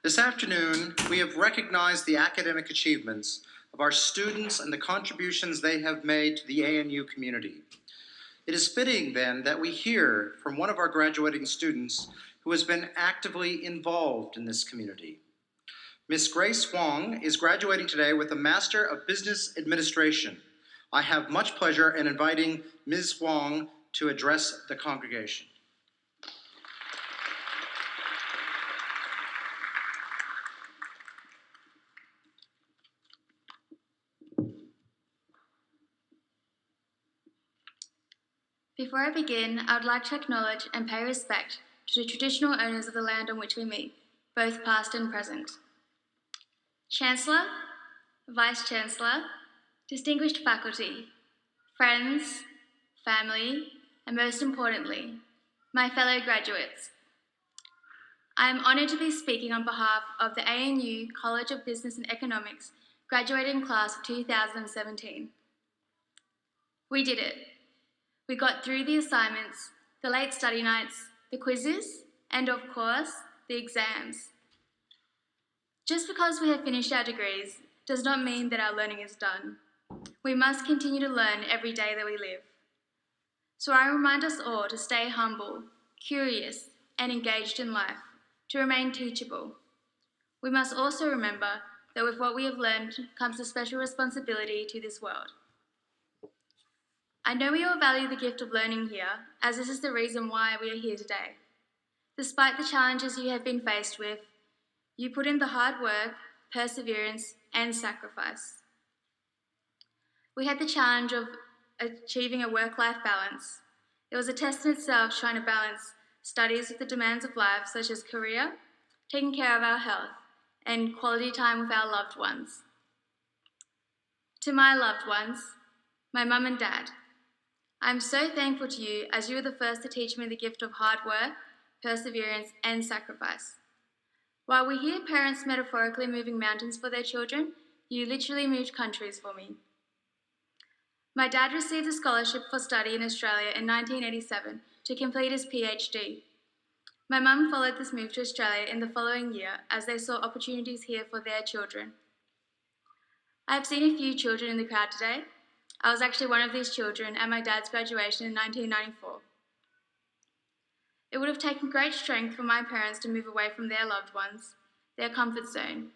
This afternoon, we have recognized the academic achievements of our students and the contributions they have made to the ANU community. It is fitting, then, that we hear from one of our graduating students who has been actively involved in this community. Ms. Grace Huang is graduating today with a Master of Business Administration. I have much pleasure in inviting Ms. Huang to address the congregation. Before I begin, I would like to acknowledge and pay respect to the traditional owners of the land on which we meet, both past and present. Chancellor, Vice-Chancellor, distinguished faculty, friends, family, and most importantly, my fellow graduates. I am honoured to be speaking on behalf of the ANU College of Business and Economics graduating class of 2017. We did it. We got through the assignments, the late study nights, the quizzes, and of course, the exams. Just because we have finished our degrees does not mean that our learning is done. We must continue to learn every day that we live. So I remind us all to stay humble, curious, and engaged in life, to remain teachable. We must also remember that with what we have learned comes a special responsibility to this world. I know we all value the gift of learning here, as this is the reason why we are here today. Despite the challenges you have been faced with, you put in the hard work, perseverance, and sacrifice. We had the challenge of achieving a work-life balance. It was a test in itself trying to balance studies with the demands of life, such as career, taking care of our health, and quality time with our loved ones. To my loved ones, my mum and dad, I'm so thankful to you as you were the first to teach me the gift of hard work, perseverance, and sacrifice. While we hear parents metaphorically moving mountains for their children, you literally moved countries for me. My dad received a scholarship for study in Australia in 1987 to complete his PhD. My mum followed this move to Australia in the following year as they saw opportunities here for their children. I have seen a few children in the crowd today. I was actually one of these children at my dad's graduation in 1994. It would have taken great strength for my parents to move away from their loved ones, their comfort zone,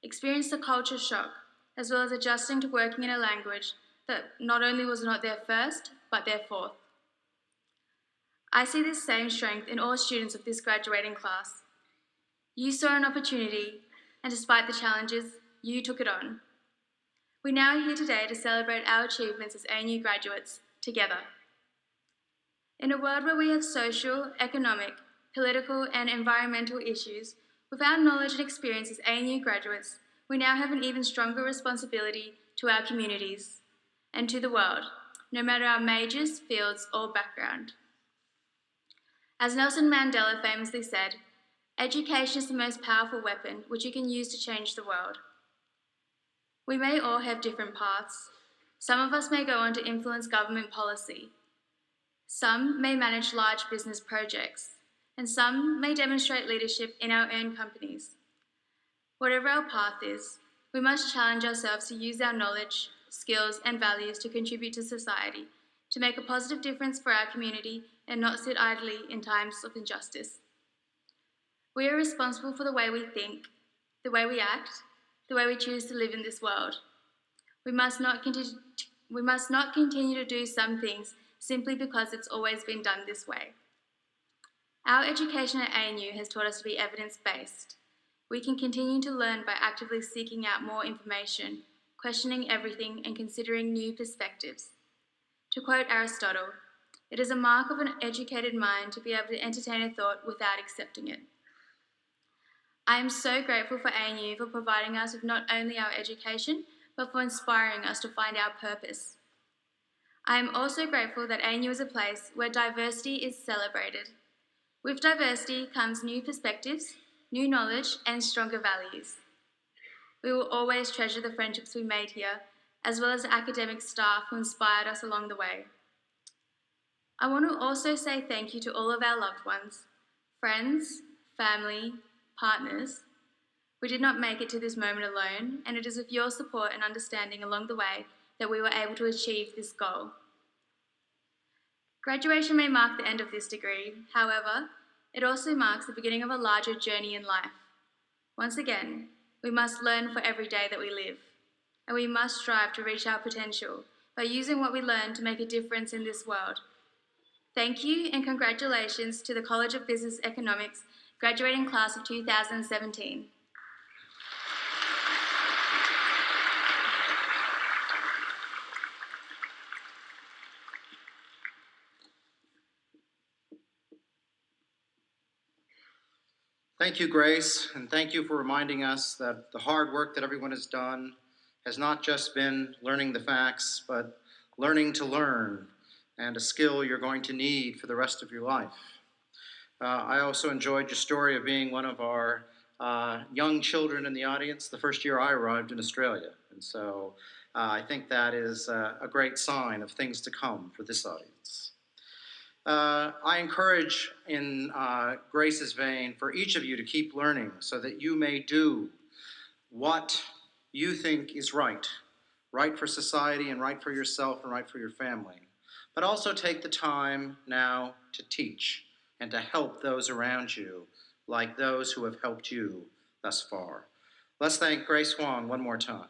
experience the culture shock, as well as adjusting to working in a language that not only was not their first, but their fourth. I see this same strength in all students of this graduating class. You saw an opportunity, and despite the challenges, you took it on. We now are here today to celebrate our achievements as ANU graduates together. In a world where we have social, economic, political, and environmental issues, with our knowledge and experience as ANU graduates, we now have an even stronger responsibility to our communities and to the world, no matter our majors, fields, or background. As Nelson Mandela famously said, education is the most powerful weapon which you can use to change the world. We may all have different paths. Some of us may go on to influence government policy. Some may manage large business projects, and some may demonstrate leadership in our own companies. Whatever our path is, we must challenge ourselves to use our knowledge, skills, and values to contribute to society, to make a positive difference for our community and not sit idly in times of injustice. We are responsible for the way we think, the way we act, the way we choose to live in this world. We must not continue to do some things simply because it's always been done this way. Our education at ANU has taught us to be evidence-based. We can continue to learn by actively seeking out more information, questioning everything, and considering new perspectives. To quote Aristotle, it is a mark of an educated mind to be able to entertain a thought without accepting it. I am so grateful for ANU for providing us with not only our education, but for inspiring us to find our purpose. I am also grateful that ANU is a place where diversity is celebrated. With diversity comes new perspectives, new knowledge, and stronger values. We will always treasure the friendships we made here, as well as the academic staff who inspired us along the way. I want to also say thank you to all of our loved ones, friends, family, partners. We did not make it to this moment alone, and it is with your support and understanding along the way that we were able to achieve this goal. Graduation may mark the end of this degree, however, it also marks the beginning of a larger journey in life. Once again, we must learn for every day that we live, and we must strive to reach our potential by using what we learn to make a difference in this world. Thank you and congratulations to the College of Business Economics graduating class of 2017. Thank you, Grace, and thank you for reminding us that the hard work that everyone has done has not just been learning the facts, but learning to learn, and a skill you're going to need for the rest of your life. I also enjoyed your story of being one of our young children in the audience the first year I arrived in Australia. And so I think that is a great sign of things to come for this audience. I encourage in Grace's vein for each of you to keep learning so that you may do what you think is right for society and right for yourself and right for your family. But also take the time now to teach and to help those around you, like those who have helped you thus far. Let's thank Grace Huang one more time.